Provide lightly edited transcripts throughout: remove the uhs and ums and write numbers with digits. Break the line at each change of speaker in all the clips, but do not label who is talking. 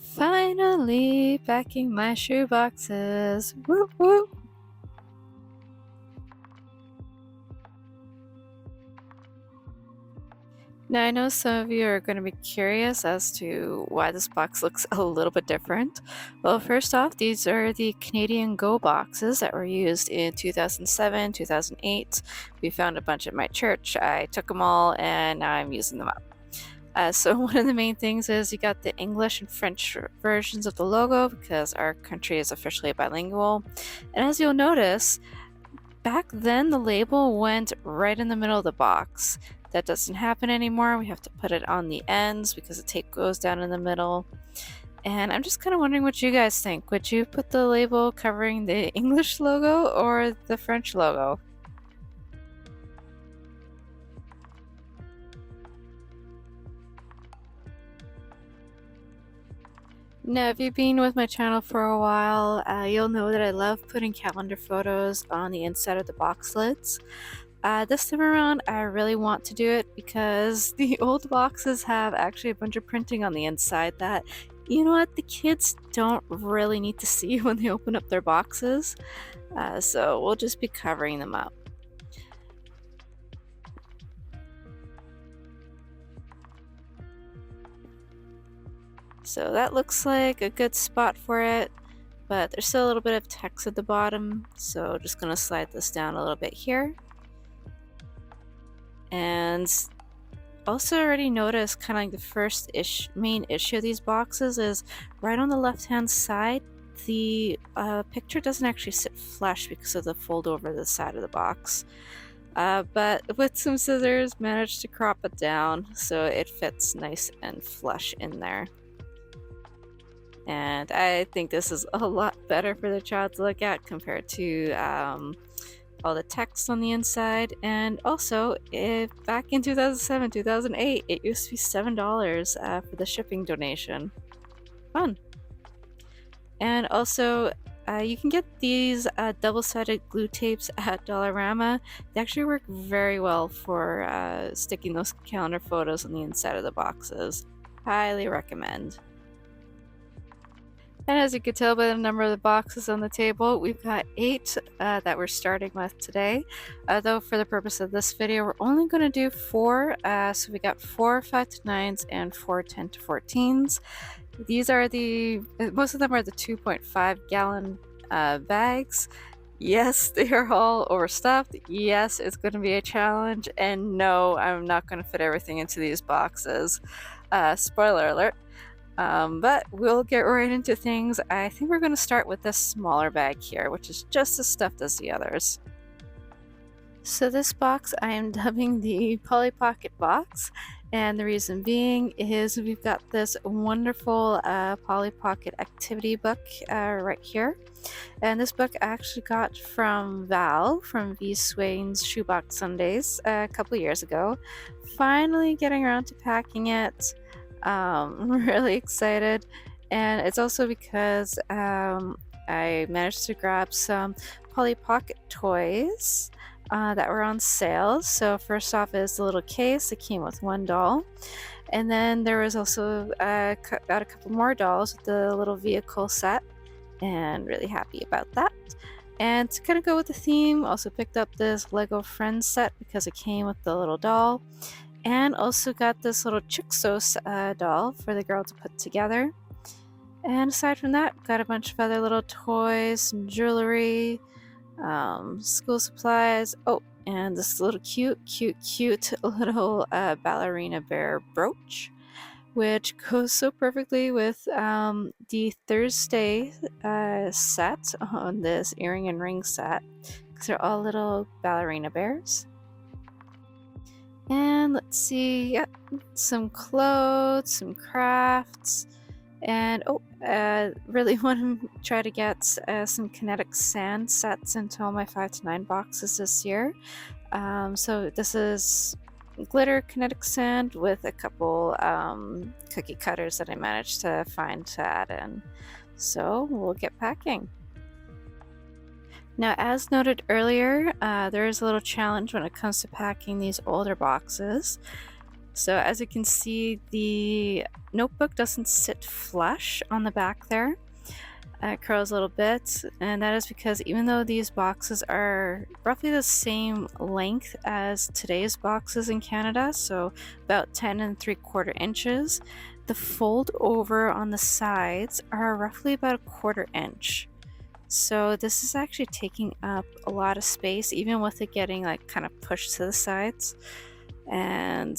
Finally packing my shoe boxes. Whoop whoop. Now I know some of you are going to be curious as to why this box looks a little bit different. Well, first off, these are the Canadian Go boxes that were used in 2007, 2008. We found a bunch at my church. I took them all and now I'm using them up. So one of the main things is you got the English and French versions of the logo because our country is officially bilingual. And as you'll notice, back then the label went right in the middle of the box. That doesn't happen anymore. We have to put it on the ends because the tape goes down in the middle. And I'm just kind of wondering what you guys think. Would you put the label covering the English logo or the French logo? Now, if you've been with my channel for a while, you'll know that I love putting calendar photos on the inside of the box lids. This time around, I really want to do it because the old boxes have actually a bunch of printing on the inside that, you know what, the kids don't really need to see when they open up their boxes. So we'll just be covering them up. So that looks like a good spot for it, but there's still a little bit of text at the bottom, so just gonna slide this down a little bit here. And also already noticed kind of like the first main issue of these boxes is right on the left hand side, the picture doesn't actually sit flush because of the fold over the side of the box. But with some scissors, managed to crop it down so it fits nice and flush in there. And I think this is a lot better for the child to look at compared to all the text on the inside. And also, if back in 2007, 2008, it used to be $7 for the shipping donation. Fun. And also, you can get these double-sided glue tapes at Dollarama. They actually work very well for sticking those calendar photos on the inside of the boxes. Highly recommend. And as you can tell by the number of the boxes on the table, we've got 8 that we're starting with today. Though for the purpose of this video, we're only going to do 4. So we got 4 5 to 9s and 4 10 to 14s. These are most of them are the 2.5 gallon bags. Yes, they are all overstuffed. Yes, it's going to be a challenge. And no, I'm not going to fit everything into these boxes. Spoiler alert. But we'll get right into things. I think we're going to start with this smaller bag here, which is just as stuffed as the others. So this box I am dubbing the Polly Pocket box, and the reason being is we've got this wonderful Polly Pocket activity book right here. And this book I actually got from Val from V. Swain's Shoebox Sundays a couple years ago. Finally getting around to packing it. I'm really excited, and it's also because I managed to grab some Polly Pocket toys that were on sale. So first off is the little case. It came with 1 doll, and then there was also got a couple more dolls with the little vehicle set, and really happy about that. And to kind of go with the theme, also picked up this Lego Friends set because it came with the little doll. And also got this little Chixos doll for the girl to put together. And aside from that, got a bunch of other little toys, some jewelry, school supplies. Oh, and this little cute little ballerina bear brooch, which goes so perfectly with the Thursday set on this earring and ring set, because they're all little ballerina bears. And let's see, yep, some clothes, some crafts, and really want to try to get some kinetic sand sets into all my 5 to 9 boxes this year. So this is glitter kinetic sand with a couple cookie cutters that I managed to find to add in. So we'll get packing. Now, as noted earlier, there is a little challenge when it comes to packing these older boxes. So as you can see, the notebook doesn't sit flush on the back there. It curls a little bit, and that is because even though these boxes are roughly the same length as today's boxes in Canada, so about 10 3/4 inches, the fold over on the sides are roughly about 1/4 inch. So this is actually taking up a lot of space, even with it getting like kind of pushed to the sides. And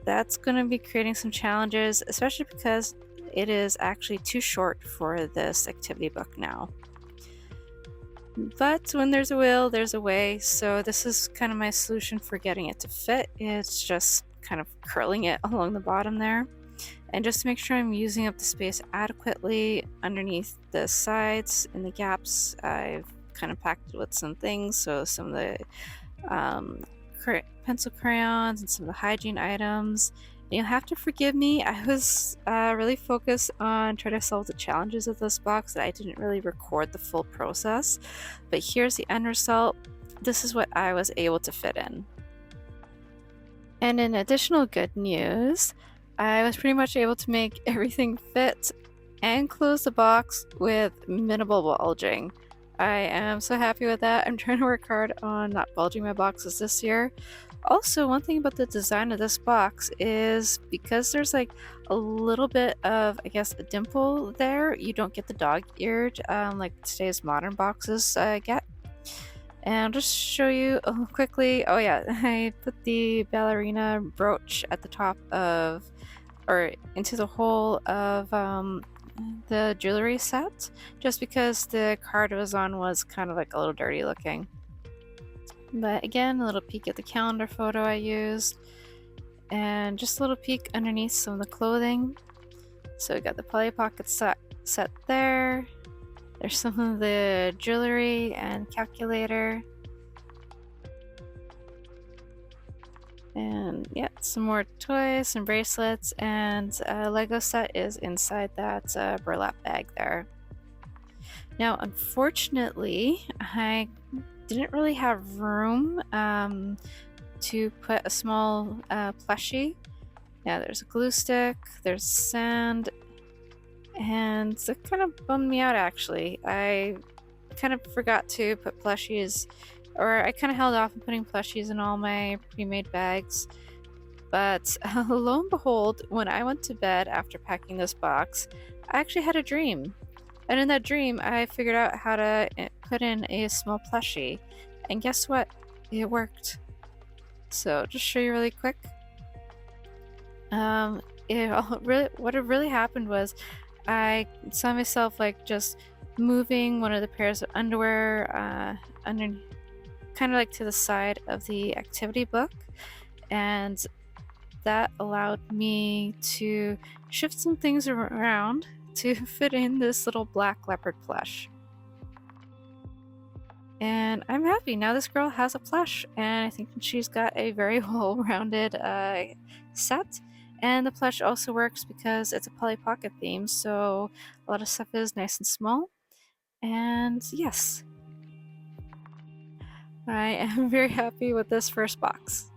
that's going to be creating some challenges, especially because it is actually too short for this activity book now. But when there's a will, there's a way. So this is kind of my solution for getting it to fit. It's just kind of curling it along the bottom there. And just to make sure I'm using up the space adequately underneath the sides and the gaps, I've kind of packed it with some things. So some of the pencil crayons and some of the hygiene items. And you'll have to forgive me, I was really focused on trying to solve the challenges of this box that I didn't really record the full process. But here's the end result. This is what I was able to fit in. And in additional good news, I was pretty much able to make everything fit and close the box with minimal bulging. I am so happy with that. I'm trying to work hard on not bulging my boxes this year. Also, one thing about the design of this box is because there's like a little bit of, I guess, a dimple there, you don't get the dog-eared like today's modern boxes get. And I'll just show you quickly. Oh yeah, I put the ballerina brooch at the top of, or into the hole of the jewelry set, just because the card it was on was kind of like a little dirty looking. But again, a little peek at the calendar photo I used, and just a little peek underneath some of the clothing. So we got the Polly Pocket set there. There's some of the jewelry and calculator. And yeah, some more toys and bracelets, and a Lego set is inside that burlap bag there. Now, unfortunately, I didn't really have room to put a small plushie. Yeah, there's a glue stick, there's sand, and it kind of bummed me out actually. I kind of forgot to put plushies, or I kind of held off on putting plushies in all my pre-made bags. But lo and behold, when I went to bed after packing this box, I actually had a dream. And in that dream, I figured out how to put in a small plushie. And guess what? It worked. So just show you really quick. What really happened was I saw myself like just moving one of the pairs of underwear under, kind of like to the side of the activity book, and that allowed me to shift some things around to fit in this little black leopard plush. And I'm happy now. This girl has a plush, and I think she's got a very well-rounded set. And the plush also works because it's a Polly Pocket theme, so a lot of stuff is nice and small. And yes, I am very happy with this first box.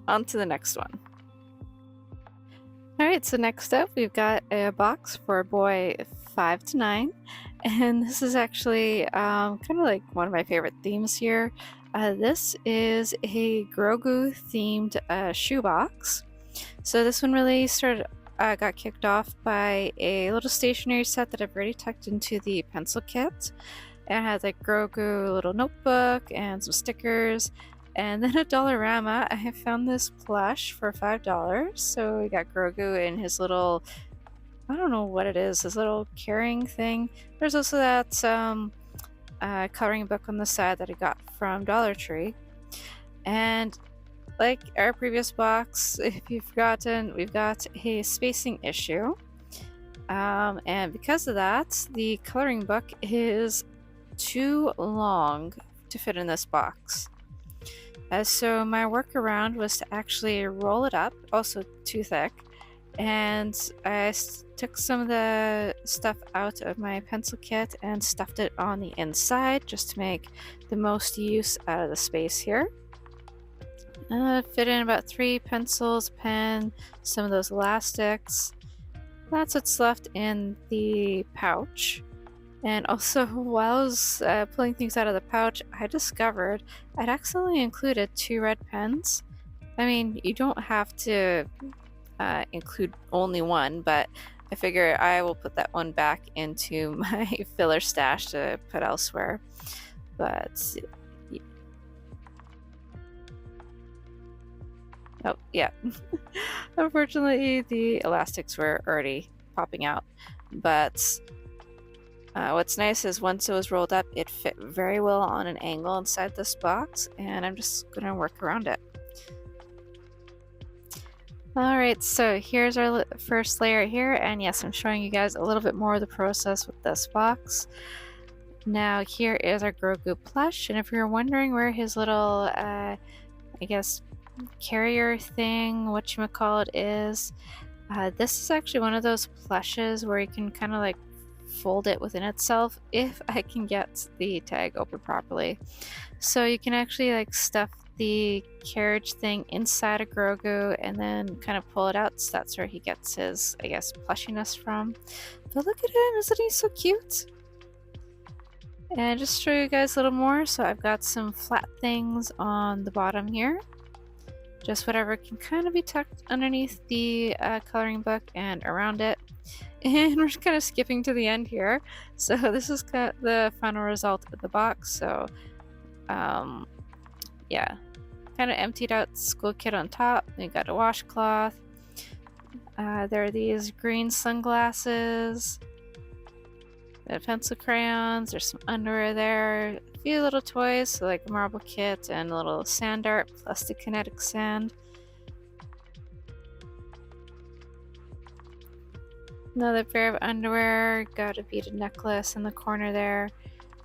On to the next one. Alright, so next up we've got a box for a boy 5 to 9, and this is actually kind of like one of my favorite themes here. This is a Grogu themed shoebox. So this one really got kicked off by a little stationery set that I've already tucked into the pencil kit. It has like Grogu, a little notebook, and some stickers. And then at Dollarama, I found this plush for $5. So we got Grogu in his little, I don't know what it is, his little carrying thing. There's also that coloring book on the side that I got from Dollar Tree. And like our previous box, if you've forgotten, we've got a spacing issue. And because of that, the coloring book is too long to fit in this box. So my workaround was to actually roll it up, also too thick, and I took some of the stuff out of my pencil kit and stuffed it on the inside just to make the most use out of the space here. Fit in about 3 pencils, pen, some of those elastics. That's what's left in the pouch. And also, while I was pulling things out of the pouch, I discovered I'd accidentally included 2 red pens. I mean, you don't have to include only one, but I figure I will put that one back into my filler stash to put elsewhere. But oh yeah, unfortunately the elastics were already popping out. But what's nice is once it was rolled up, it fit very well on an angle inside this box, and I'm just gonna work around it. Alright, so here's our first layer here, and yes, I'm showing you guys a little bit more of the process with this box. Now here is our Grogu plush, and if you're wondering where his little, I guess, carrier thing, whatchamacallit, is, this is actually one of those plushes where you can kind of like fold it within itself if I can get the tag open properly. So you can actually like stuff the carriage thing inside a Grogu and then kind of pull it out, so that's where he gets his, I guess, plushiness from. But look at him, isn't he so cute? And just to show you guys a little more, so I've got some flat things on the bottom here. Just whatever can kind of be tucked underneath the coloring book and around it. And we're just kind of skipping to the end here. So this is the final result of the box. So yeah, kind of emptied out the school kit on top. We got a washcloth. There are these green sunglasses. The pencil crayons. There's some underwear there. A few little toys, so like a marble kit and a little sand art plus the kinetic sand. Another pair of underwear, got a beaded necklace in the corner there.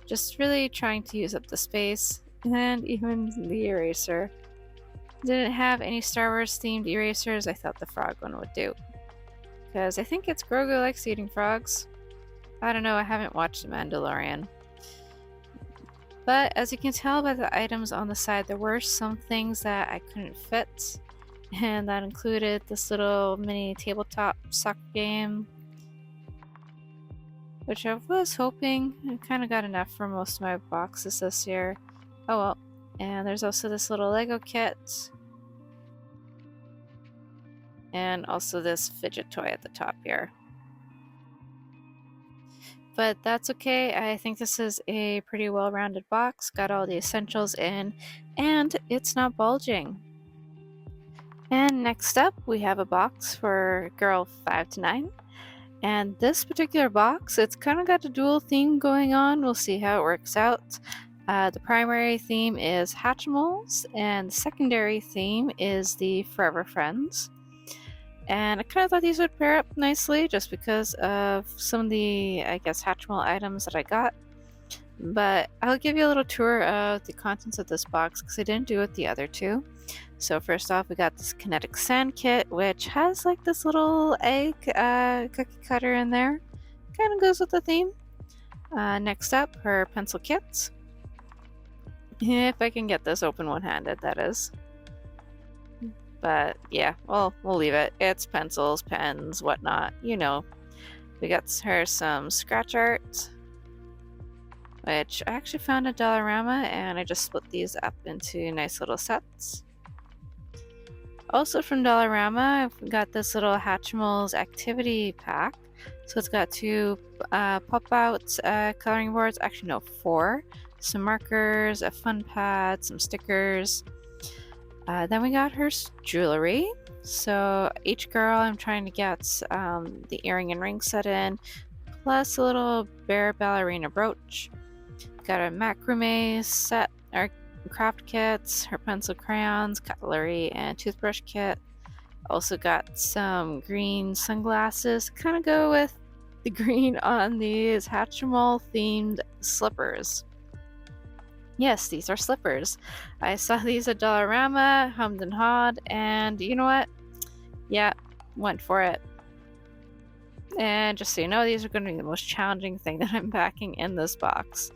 Just really trying to use up the space. And even the eraser. Didn't have any Star Wars themed erasers. I thought the frog one would do. Because I think it's Grogu likes eating frogs. I don't know, I haven't watched The Mandalorian. But as you can tell by the items on the side, there were some things that I couldn't fit. And that included this little mini tabletop soccer game, which I was hoping. I kind of got enough for most of my boxes this year. Oh well. And there's also this little Lego kit. And also this fidget toy at the top here. But that's okay. I think this is a pretty well-rounded box. Got all the essentials in, and it's not bulging. And next up, we have a box for girl 5 to 9. And this particular box, it's kind of got a dual theme going on. We'll see how it works out. The primary theme is Hatchimals, and the secondary theme is the Forever Friends. And I kind of thought these would pair up nicely just because of some of the, I guess, Hatchimal items that I got. But I'll give you a little tour of the contents of this box because I didn't do it the other two. So first off, we got this kinetic sand kit, which has like this little egg cookie cutter in there. Kind of goes with the theme. Next up, her pencil kits. If I can get this open one-handed, that is. But yeah, well, we'll leave it. It's pencils, pens, whatnot, you know. We got her some scratch art, which I actually found at Dollarama, and I just split these up into nice little sets. Also from Dollarama, I've got this little Hatchimals activity pack. So it's got 2 pop-out coloring boards, actually no, 4. Some markers, a fun pad, some stickers. Then we got her jewelry. So each girl I'm trying to get the earring and ring set in, plus a little bear ballerina brooch. Got a macrame set, or craft kits, her pencil crayons, cutlery, and toothbrush kit. Also got some green sunglasses, kind of go with the green on these Hatchimal themed slippers. Yes, these are slippers. I saw these at Dollarama, hummed and hawed, and you know what? Yeah, went for it. And just so you know, these are going to be the most challenging thing that I'm packing in this box.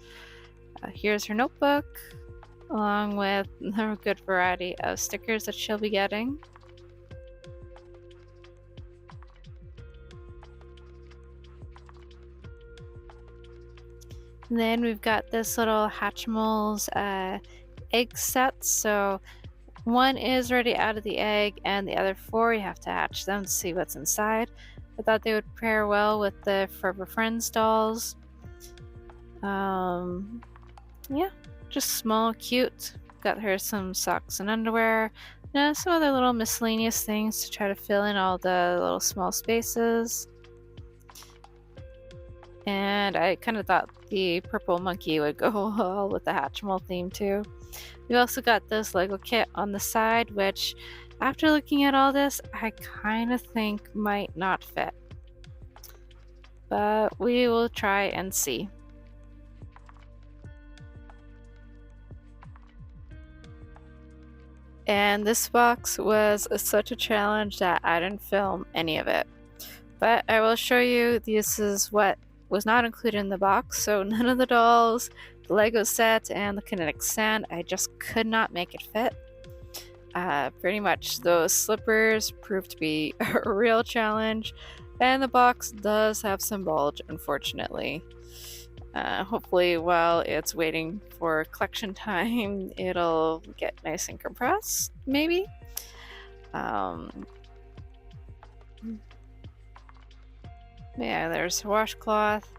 Here's her notebook. along with a good variety of stickers that she'll be getting. And then we've got this little Hatchimals egg set. So one is already out of the egg, and the other four you have to hatch them to see what's inside. I thought they would pair well with the Forever Friends dolls. Yeah, just small, cute. Got her some socks and underwear. Some other little miscellaneous things to try to fill in all the little small spaces. And I kind of thought the purple monkey would go well with the Hatchimal theme too. We also got this Lego kit on the side, which after looking at all this, I kind of think might not fit. But we will try and see. And this box was such a challenge that I didn't film any of it. But I will show you, this is what was not included in the box. So none of the dolls, the Lego set, and the kinetic sand, I just could not make it fit. Pretty much those slippers proved to be a real challenge. And the box does have some bulge, unfortunately. Hopefully while it's waiting for collection time, it'll get nice and compressed, maybe. Yeah, there's a washcloth.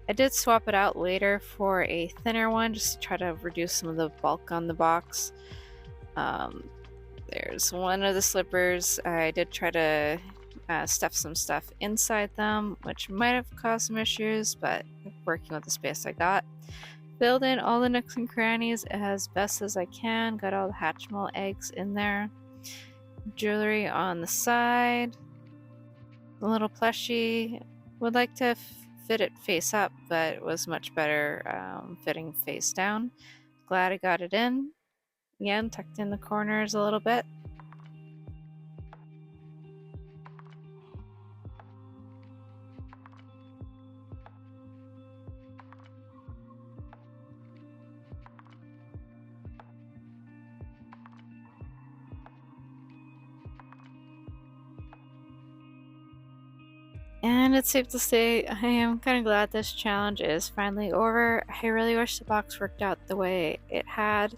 I did swap it out later for a thinner one just to try to reduce some of the bulk on the box. There's one of the slippers. I did try to stuff some stuff inside them, which might have caused some issues, but working with the space I got. Filled in all the nooks and crannies as best as I can. Got all the Hatchimal eggs in there. Jewelry on the side. A little plushie. Would like to fit it face up, but it was much better fitting face down. Glad I got it in. Again, tucked in the corners a little bit. And it's safe to say I am kind of glad this challenge is finally over. I really wish the box worked out the way it had.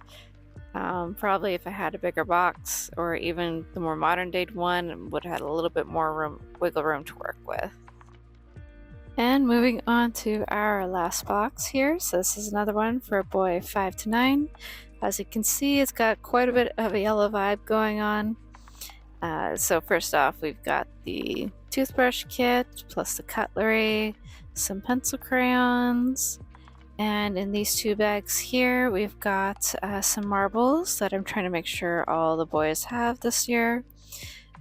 Probably if I had a bigger box or even the more modern day one, would have had a little bit more wiggle room to work with. And moving on to our last box here. So this is another one for a boy 5 to 9. As you can see, it's got quite a bit of a yellow vibe going on. So first off, we've got the toothbrush kit, plus the cutlery, some pencil crayons, and in these two bags here, we've got some marbles that I'm trying to make sure all the boys have this year.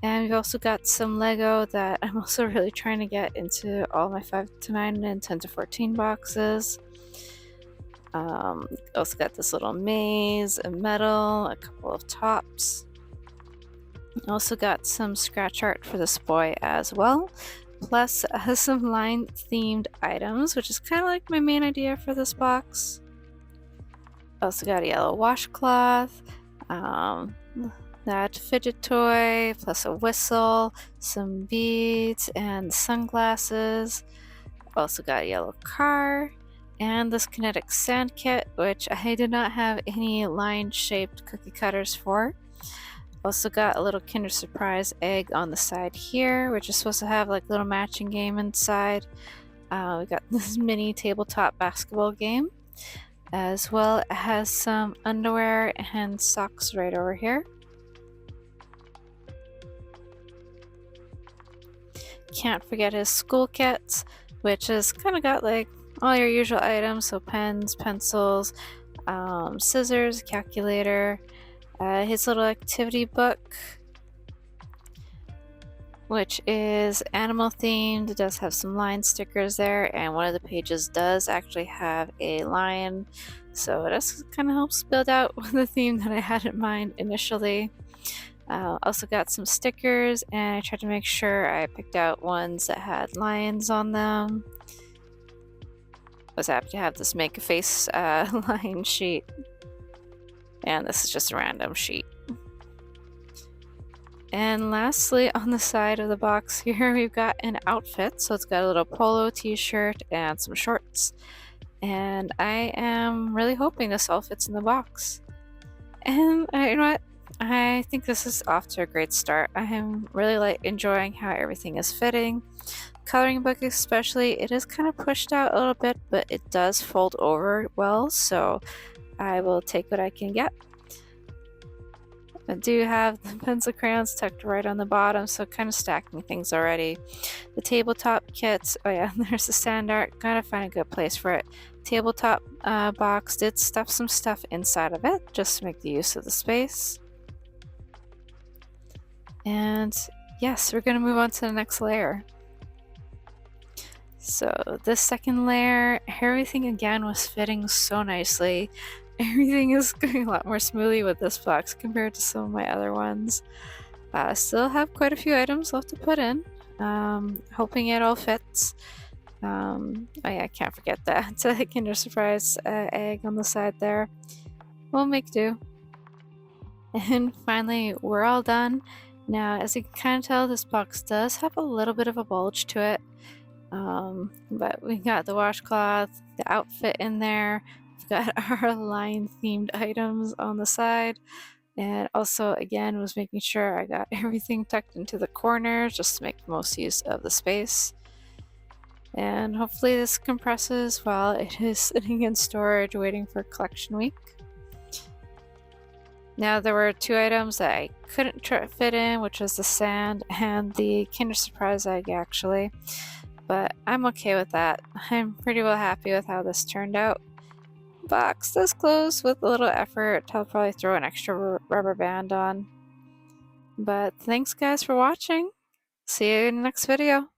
And we've also got some Lego that I'm also really trying to get into all my 5 to 9 and 10 to 14 boxes. Also got this little maze, a medal, a couple of tops. Also got some scratch art for this boy as well, plus some line themed items, which is kind of like my main idea for this box. Also got a yellow washcloth, that fidget toy, plus a whistle, some beads, and sunglasses. Also got a yellow car, and this kinetic sand kit, which I did not have any line shaped cookie cutters for. Also got a little Kinder Surprise egg on the side here, which is supposed to have like a little matching game inside. We got this mini tabletop basketball game, as well as some underwear and socks right over here. Can't forget his school kit, which has kind of got like all your usual items, so pens, pencils, scissors, calculator, his little activity book, which is animal themed. It does have some lion stickers there, and one of the pages does actually have a lion, so it just kind of helps build out the theme that I had in mind initially. Also got some stickers, and I tried to make sure I picked out ones that had lions on them. Was happy to have this make a face lion sheet. And this is just a random sheet. And lastly, on the side of the box here, we've got an outfit. So it's got a little polo t-shirt and some shorts. And I am really hoping this all fits in the box. And you know what? I think this is off to a great start. I am really enjoying how everything is fitting. Coloring book especially, it is kind of pushed out a little bit, but it does fold over well, so I will take what I can get. I do have the pencil crayons tucked right on the bottom, so kind of stacking things already. The tabletop kits, oh yeah, there's the sand art. Gotta find a good place for it. Tabletop box did stuff some stuff inside of it just to make the use of the space. And yes, we're gonna move on to the next layer. So this second layer, everything again was fitting so nicely. Everything is going a lot more smoothly with this box compared to some of my other ones. Still have quite a few items left to put in. Hoping it all fits. Oh yeah, I can't forget that Kinder Surprise egg on the side there. We'll make do. And finally, we're all done. Now, as you can kind of tell, this box does have a little bit of a bulge to it. But we got the washcloth, the outfit in there. We've got our line themed items on the side. And also, again, was making sure I got everything tucked into the corners just to make the most use of the space. And hopefully this compresses while it is sitting in storage waiting for collection week. Now there were two items that I couldn't fit in, which was the sand and the Kinder Surprise egg actually. But I'm okay with that. I'm pretty well happy with how this turned out. Box does close with a little effort. I'll probably throw an extra rubber band on. But thanks guys for watching. See you in the next video.